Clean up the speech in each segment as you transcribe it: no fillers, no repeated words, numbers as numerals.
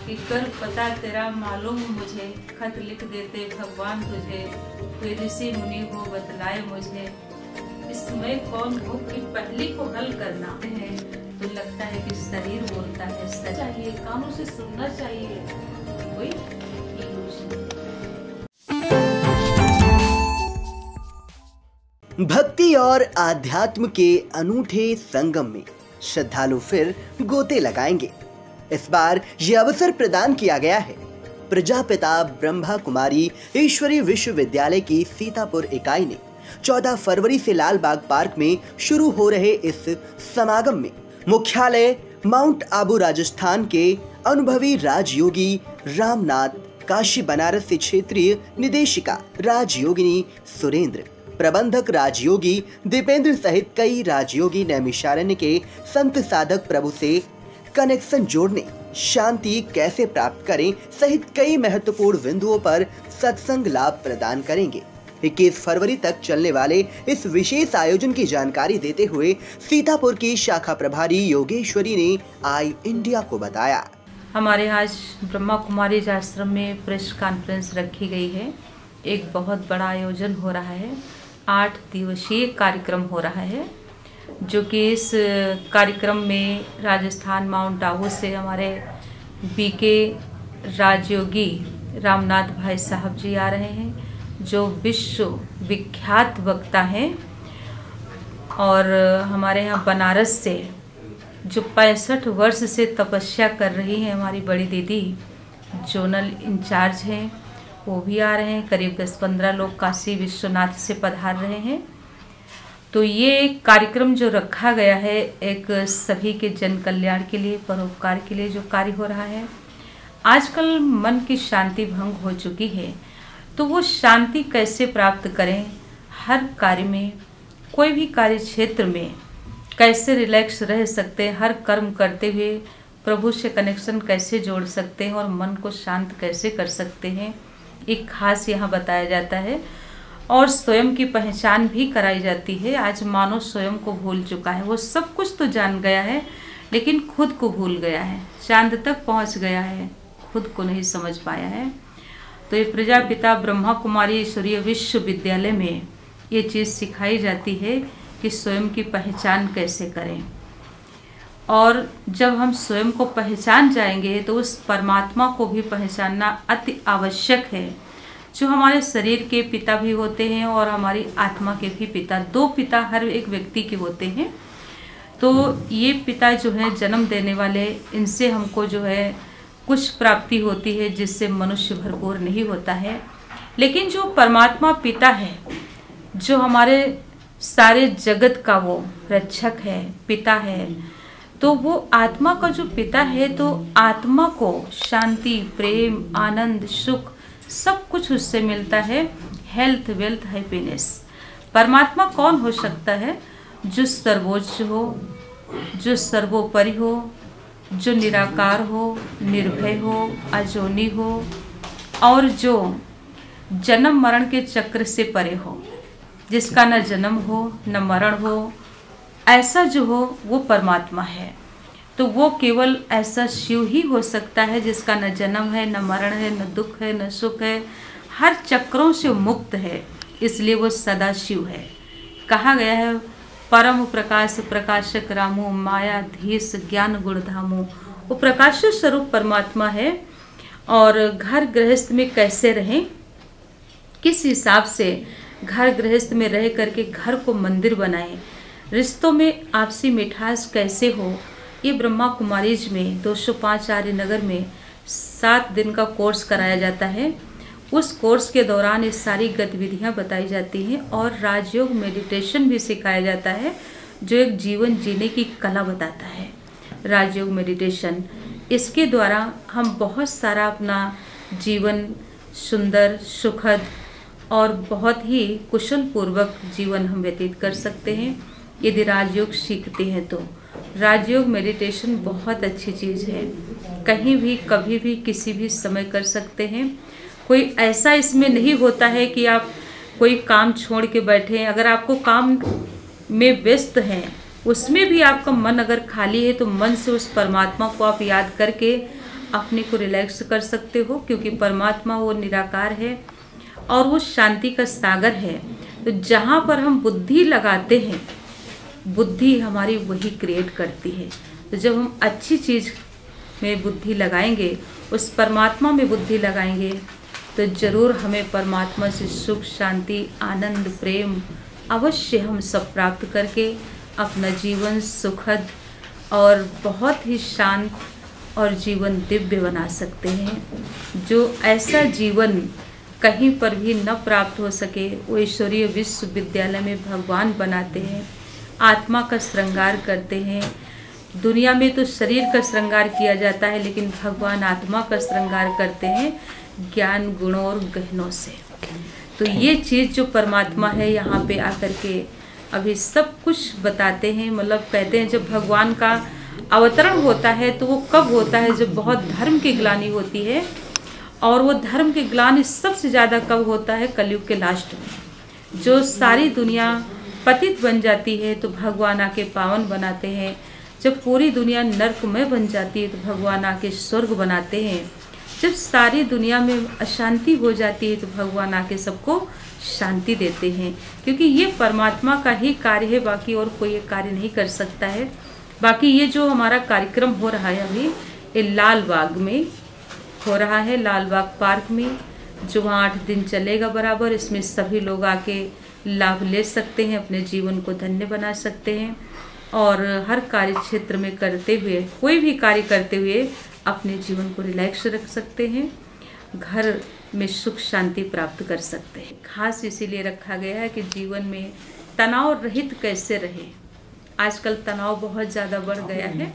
कि कर पता तेरा मालूम मुझे, खत लिख देते भगवान तुझे, कोई ऋषि मुनि हो बतलाए मुझे, इसमें कौन हो कि पहली को हल करना है। तो लगता है कि शरीर बोलता है सच चाहिए, कानों से सुनना चाहिए, कोई भक्ति और आध्यात्म के अनूठे संगम में श्रद्धालु फिर गोते लगाएंगे। इस बार ये अवसर प्रदान किया गया है प्रजापिता ब्रह्मा कुमारी ईश्वरी विश्वविद्यालय की सीतापुर इकाई ने 14 फरवरी से लाल बाग पार्क में शुरू हो रहे इस समागम में मुख्यालय माउंट आबू राजस्थान के अनुभवी राजयोगी रामनाथ, काशी बनारस से क्षेत्रीय निदेशिका राजयोगिनी सुरेंद्र, प्रबंधक राजयोगी दीपेंद्र सहित कई राजयोगी नैमिषारण्य के संत साधक प्रभु से कनेक्शन जोड़ने, शांति कैसे प्राप्त करें सहित कई महत्वपूर्ण बिंदुओं पर सत्संग लाभ प्रदान करेंगे। 21 फरवरी तक चलने वाले इस विशेष आयोजन की जानकारी देते हुए सीतापुर की शाखा प्रभारी योगेश्वरी ने आई इंडिया को बताया। हमारे आज ब्रह्मा कुमारी आश्रम में प्रेस कॉन्फ्रेंस रखी गई है। एक बहुत बड़ा आयोजन हो रहा है, 8 दिवसीय कार्यक्रम हो रहा है, जो कि इस कार्यक्रम में राजस्थान माउंट आबू से हमारे बीके राजयोगी रामनाथ भाई साहब जी आ रहे हैं, जो विश्व विख्यात वक्ता हैं। और हमारे यहाँ बनारस से जो 65 वर्ष से तपस्या कर रही हैं हमारी बड़ी दीदी, जोनल इंचार्ज हैं, वो भी आ रहे हैं। करीब 10-15 लोग काशी विश्वनाथ से पधार रहे हैं। तो ये कार्यक्रम जो रखा गया है, एक सभी के जन कल्याण के लिए, परोपकार के लिए जो कार्य हो रहा है। आजकल मन की शांति भंग हो चुकी है, तो वो शांति कैसे प्राप्त करें, हर कार्य में, कोई भी कार्य क्षेत्र में कैसे रिलैक्स रह सकते हैं, हर कर्म करते हुए प्रभु से कनेक्शन कैसे जोड़ सकते हैं और मन को शांत कैसे कर सकते हैं, एक खास यहाँ बताया जाता है। और स्वयं की पहचान भी कराई जाती है। आज मानव स्वयं को भूल चुका है, वो सब कुछ तो जान गया है लेकिन खुद को भूल गया है, चांद तक पहुँच गया है, खुद को नहीं समझ पाया है। तो ये प्रजापिता ब्रह्मा कुमारी ईश्वरीय विश्वविद्यालय में ये चीज़ सिखाई जाती है कि स्वयं की पहचान कैसे करें। और जब हम स्वयं को पहचान जाएंगे तो उस परमात्मा को भी पहचानना अति आवश्यक है, जो हमारे शरीर के पिता भी होते हैं और हमारी आत्मा के भी पिता। 2 पिता हर एक व्यक्ति के होते हैं। तो ये पिता जो है जन्म देने वाले, इनसे हमको जो है कुछ प्राप्ति होती है जिससे मनुष्य भरपूर नहीं होता है। लेकिन जो परमात्मा पिता है, जो हमारे सारे जगत का वो रक्षक है, पिता है, तो वो आत्मा का जो पिता है, तो आत्मा को शांति, प्रेम, आनंद, सुख सब कुछ उससे मिलता है, हेल्थ, वेल्थ, हैप्पीनेस। परमात्मा कौन हो सकता है? जो सर्वोच्च हो, जो सर्वोपरि हो, जो निराकार हो, निर्भय हो, अजोनी हो, और जो जन्म मरण के चक्र से परे हो, जिसका न जन्म हो न मरण हो, ऐसा जो हो वो परमात्मा है। तो वो केवल ऐसा शिव ही हो सकता है जिसका न जन्म है, न मरण है, न दुख है, न सुख है, हर चक्रों से मुक्त है, इसलिए वो सदा शिव है। कहा गया है परम प्रकाश प्रकाशक रामो, माया धीस ज्ञान गुणधामो। वो प्रकाश स्वरूप परमात्मा है। और घर गृहस्थ में कैसे रहें, किस हिसाब से घर गृहस्थ में रह करके घर को मंदिर बनाएं, रिश्तों में आपसी मिठास कैसे हो, ये ब्रह्मा कुमारीज में 205 आर्य नगर में 7 दिन का कोर्स कराया जाता है। उस कोर्स के दौरान ये सारी गतिविधियां बताई जाती हैं और राजयोग मेडिटेशन भी सिखाया जाता है, जो एक जीवन जीने की कला बताता है। राजयोग मेडिटेशन, इसके द्वारा हम बहुत सारा अपना जीवन सुंदर, सुखद और बहुत ही कुशल पूर्वक जीवन हम व्यतीत कर सकते हैं यदि राजयोग सीखते हैं। तो राजयोग मेडिटेशन बहुत अच्छी चीज़ है, कहीं भी कभी भी किसी भी समय कर सकते हैं। कोई ऐसा इसमें नहीं होता है कि आप कोई काम छोड़ के बैठे हैं। अगर आपको काम में व्यस्त हैं, उसमें भी आपका मन अगर खाली है, तो मन से उस परमात्मा को आप याद करके अपने को रिलैक्स कर सकते हो, क्योंकि परमात्मा वो निराकार है और वो शांति का सागर है। तो जहाँ पर हम बुद्धि लगाते हैं, बुद्धि हमारी वही क्रिएट करती है। तो जब हम अच्छी चीज़ में बुद्धि लगाएंगे, उस परमात्मा में बुद्धि लगाएंगे, तो ज़रूर हमें परमात्मा से सुख, शांति, आनंद, प्रेम अवश्य हम सब प्राप्त करके अपना जीवन सुखद और बहुत ही शांत और जीवन दिव्य बना सकते हैं। जो ऐसा जीवन कहीं पर भी न प्राप्त हो सके, वो ईश्वरीय विश्वविद्यालय में भगवान बनाते हैं, आत्मा का श्रृंगार करते हैं। दुनिया में तो शरीर का श्रृंगार किया जाता है, लेकिन भगवान आत्मा का श्रृंगार करते हैं ज्ञान, गुणों और गहनों से। तो ये चीज़ जो परमात्मा है यहाँ पे आकर के अभी सब कुछ बताते हैं। मतलब कहते हैं जब भगवान का अवतरण होता है तो वो कब होता है, जब बहुत धर्म की ग्लानि होती है। और वो धर्म की ग्लानि सबसे ज़्यादा कब होता है, कलयुग के लास्ट में। जो सारी दुनिया पतित बन जाती है तो भगवान आके पावन बनाते हैं। जब पूरी दुनिया नर्कमय बन जाती है तो भगवान आके स्वर्ग बनाते हैं। जब सारी दुनिया में अशांति हो जाती है तो भगवान आके सबको शांति देते हैं, क्योंकि ये परमात्मा का ही कार्य है, बाकी और कोई ये कार्य नहीं कर सकता है। बाकी ये जो हमारा कार्यक्रम हो रहा है अभी, ये लाल बाग में हो रहा है, लाल बाग पार्क में, जो वहाँ 8 दिन चलेगा बराबर। इसमें सभी लोग आके लाभ ले सकते हैं, अपने जीवन को धन्य बना सकते हैं और हर कार्य क्षेत्र में करते हुए, कोई भी कार्य करते हुए अपने जीवन को रिलैक्स रख सकते हैं, घर में सुख शांति प्राप्त कर सकते हैं। खास इसीलिए रखा गया है कि जीवन में तनाव रहित कैसे रहे। आजकल तनाव बहुत ज़्यादा बढ़ गया है,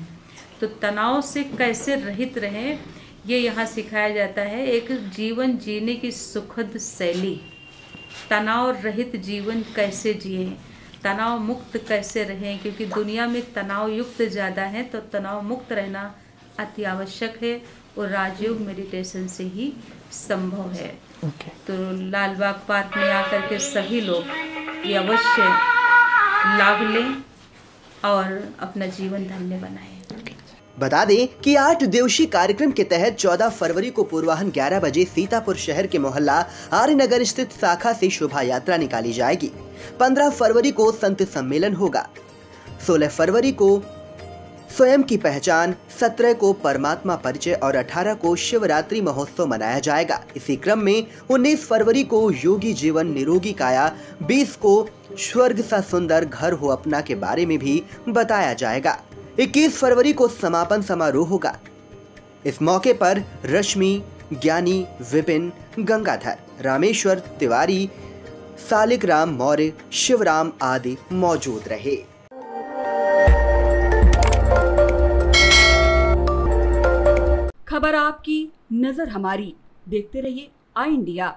तो तनाव से कैसे रहित रहें ये यहाँ सिखाया जाता है। एक जीवन जीने की सुखद शैली, तनाव रहित जीवन कैसे जिए, तनाव मुक्त कैसे रहें, क्योंकि दुनिया में तनाव युक्त ज़्यादा है। तो तनाव मुक्त रहना अति आवश्यक है और राजयोग मेडिटेशन से ही संभव है। तो लाल बाग पार्क में आकर के सभी लोग ये अवश्य लाभ लें और अपना जीवन धन्य बनाएं। बता दें कि 8 दिवसीय कार्यक्रम के तहत 14 फरवरी को पूर्वाह्न 11 बजे सीतापुर शहर के मोहल्ला आर्यनगर स्थित शाखा से शोभा यात्रा निकाली जाएगी। 15 फरवरी को संत सम्मेलन होगा। 16 फरवरी को स्वयं की पहचान, 17 को परमात्मा परिचय और 18 को शिवरात्रि महोत्सव मनाया जाएगा। इसी क्रम में 19 फरवरी को योगी जीवन निरोगी काया, 20 को स्वर्ग सा सुंदर घर हो अपना के बारे में भी बताया जाएगा। 21 फरवरी को समापन समारोह होगा। इस मौके पर रश्मि, ज्ञानी, विपिन, गंगाधर, रामेश्वर तिवारी, सालिक राम मौर्य, शिवराम आदि मौजूद रहे। खबर आपकी, नजर हमारी। देखते रहिए आई इंडिया।